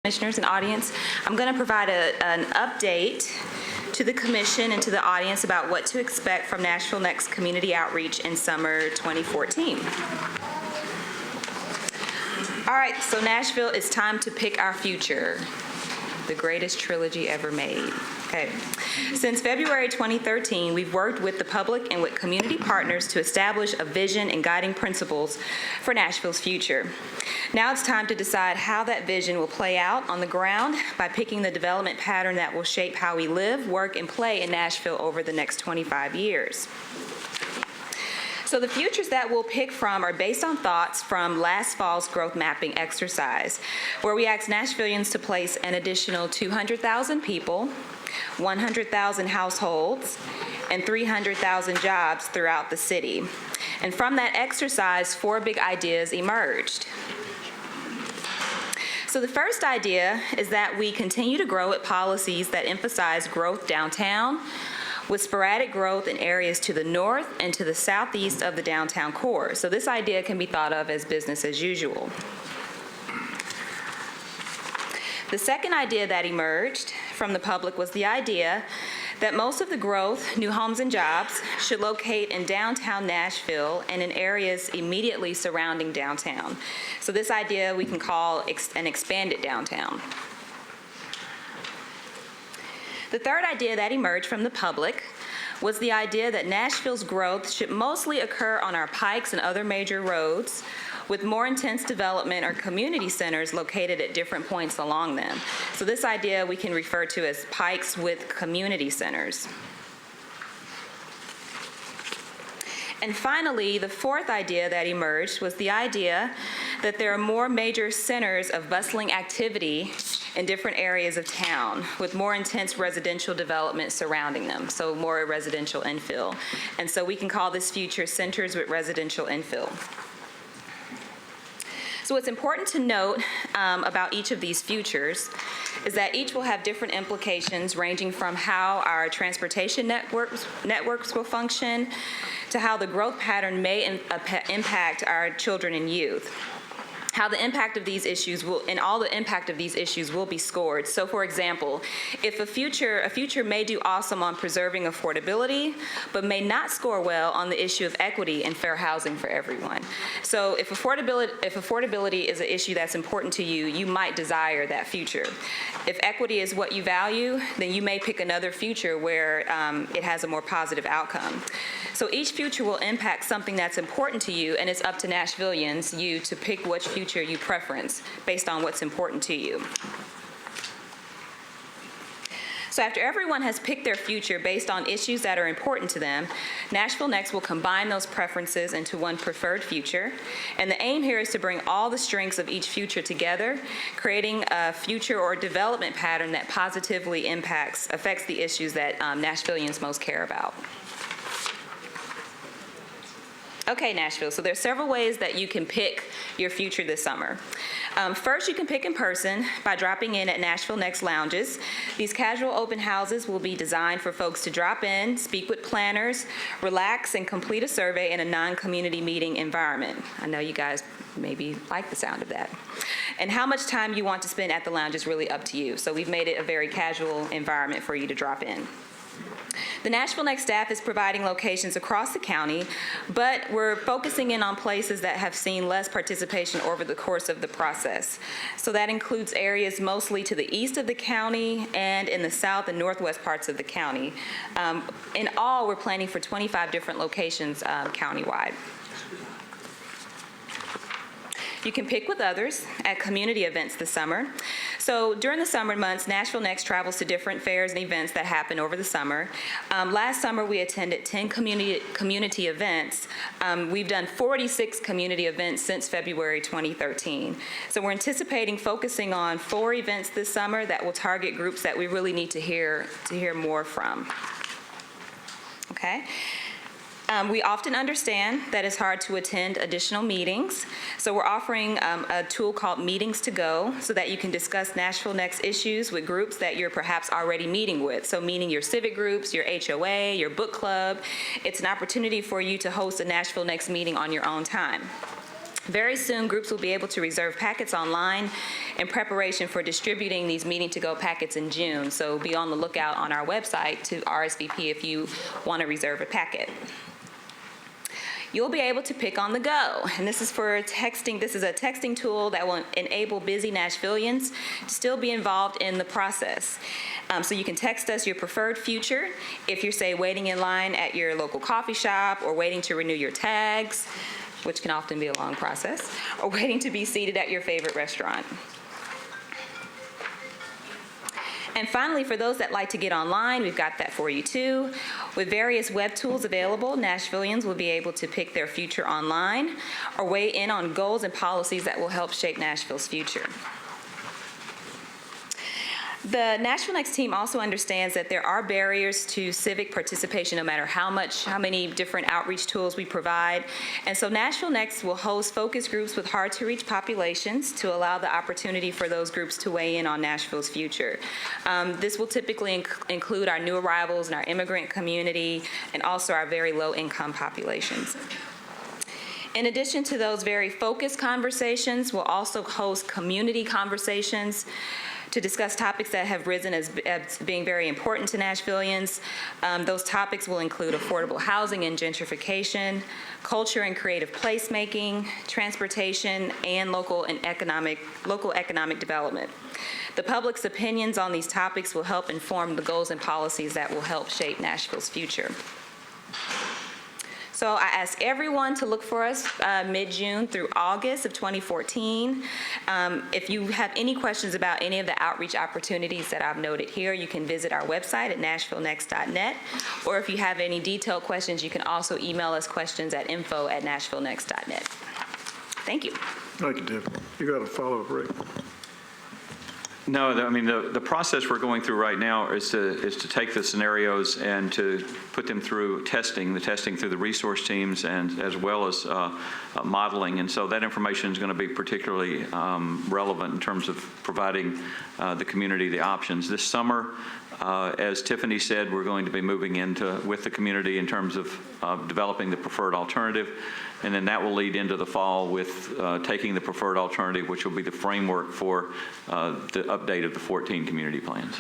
Commissioners and audience, I'm going to provide an update to the Commission and to the audience about what to expect from Nashville Next Community Outreach in summer 2014. All right, so Nashville, it's time to pick our future. The greatest trilogy ever made. Okay. Since February 2013, we've worked with the public and with community partners to establish a vision and guiding principles for Nashville's future. Now it's time to decide how that vision will play out on the ground by picking the development pattern that will shape how we live, work, and play in Nashville over the next 25 years. So the futures that we'll pick from are based on thoughts from last fall's growth mapping exercise, where we asked Nashvillians to place an additional 200,000 people, 100,000 households, and 300,000 jobs throughout the city. And from that exercise, 4 big ideas emerged. So the first idea is that we continue to grow with policies that emphasize growth downtown, with sporadic growth in areas to the north and to the southeast of the downtown core. So this idea can be thought of as business as usual. The second idea that emerged from the public was the idea that most of the growth, new homes and jobs, should locate in downtown Nashville and in areas immediately surrounding downtown. So this idea we can call an expanded downtown. The third idea that emerged from the public was the idea that Nashville's growth should mostly occur on our Pikes and other major roads, with more intense development or community centers located at different points along them. So this idea we can refer to as Pikes with community centers. And finally, the fourth idea that emerged was the idea that there are more major centers of bustling activity in different areas of town with more intense residential development surrounding them, so more residential infill. And so we can call this future centers with residential infill. So what's important to note about each of these futures is that each will have different implications ranging from how our transportation networks will function to how the growth pattern may impact our children and youth. How the impact of these issues will, and all the impact of these issues will be scored. So for example, if a future may do awesome on preserving affordability, but may not score well on the issue of equity and fair housing for everyone. So if affordability is an issue that's important to you, you might desire that future. If equity is what you value, then you may pick another future where it has a more positive outcome. So each future will impact something that's important to you, and it's up to Nashvillians, you, to pick which future you preference based on what's important to you. So after everyone has picked their future based on issues that are important to them, Nashville Next will combine those preferences into one preferred future. And the aim here is to bring all the strengths of each future together, creating a future or development pattern that positively affects the issues that Nashvillians most care about. Okay, Nashville, so there's several ways that you can pick your future this summer. First, you can pick in person by dropping in at Nashville Next lounges. These casual open houses will be designed for folks to drop in, speak with planners, relax, and complete a survey in a non-community meeting environment. I know you guys maybe like the sound of that. And how much time you want to spend at the lounge is really up to you. So we've made it a very casual environment for you to drop in. The Nashville Next staff is providing locations across the county, but we're focusing in on places that have seen less participation over the course of the process. So that includes areas mostly to the east of the county and in the south and northwest parts of the county. In all, we're planning for 25 different locations countywide. You can pick with others at community events this summer. So during the summer months, Nashville Next travels to different fairs and events that happen over the summer. Last summer, we attended 10 community events. We've done 46 community events since February 2013. So we're anticipating focusing on 4 events this summer that will target groups that we really need to hear more from. Okay. We often understand that it's hard to attend additional meetings, so we're offering a tool called Meetings to Go so that you can discuss Nashville Next issues with groups that you're perhaps already meeting with, so meaning your civic groups, your HOA, your book club. It's an opportunity for you to host a Nashville Next meeting on your own time. Very soon, groups will be able to reserve packets online in preparation for distributing these Meeting to Go packets in June. So be on the lookout on our website to RSVP if you want to reserve a packet. You'll be able to pick on the go, and this is for texting. This is a texting tool that will enable busy Nashvillians to still be involved in the process. So you can text us your preferred future if you're, say, waiting in line at your local coffee shop or waiting to renew your tags, which can often be a long process, or waiting to be seated at your favorite restaurant. And finally, for those that like to get online, we've got that for you too. With various web tools available, Nashvillians will be able to pick their future online or weigh in on goals and policies that will help shape Nashville's future. The NashvilleNext team also understands that there are barriers to civic participation no matter how many different outreach tools we provide. And so NashvilleNext will host focus groups with hard-to-reach populations to allow the opportunity for those groups to weigh in on Nashville's future. This will typically include our new arrivals and our immigrant community and also our very low-income populations. In addition to those very focused conversations, we'll also host community conversations to discuss topics that have risen as being very important to Nashvillians. Those topics will include affordable housing and gentrification, culture and creative placemaking, transportation, and local economic development. The public's opinions on these topics will help inform the goals and policies that will help shape Nashville's future. So I ask everyone to look for us mid-June through August of 2014. If you have any questions about any of the outreach opportunities that I've noted here, you can visit our website at NashvilleNext.net. Or if you have any detailed questions, you can also email us questions at info@NashvilleNext.net. Thank you. Thank you, Tiff. You got a follow-up, Rick? No, I mean, the process we're going through right now is to take the scenarios and to put them through the testing through the resource teams, and as well as modeling. And so that information is going to be particularly relevant in terms of providing the community the options. This summer, as Tifinie said, we're going to be moving with the community in terms of developing the preferred alternative. And then that will lead into the fall with taking the preferred alternative, which will be the framework for the update of the 14 community plans.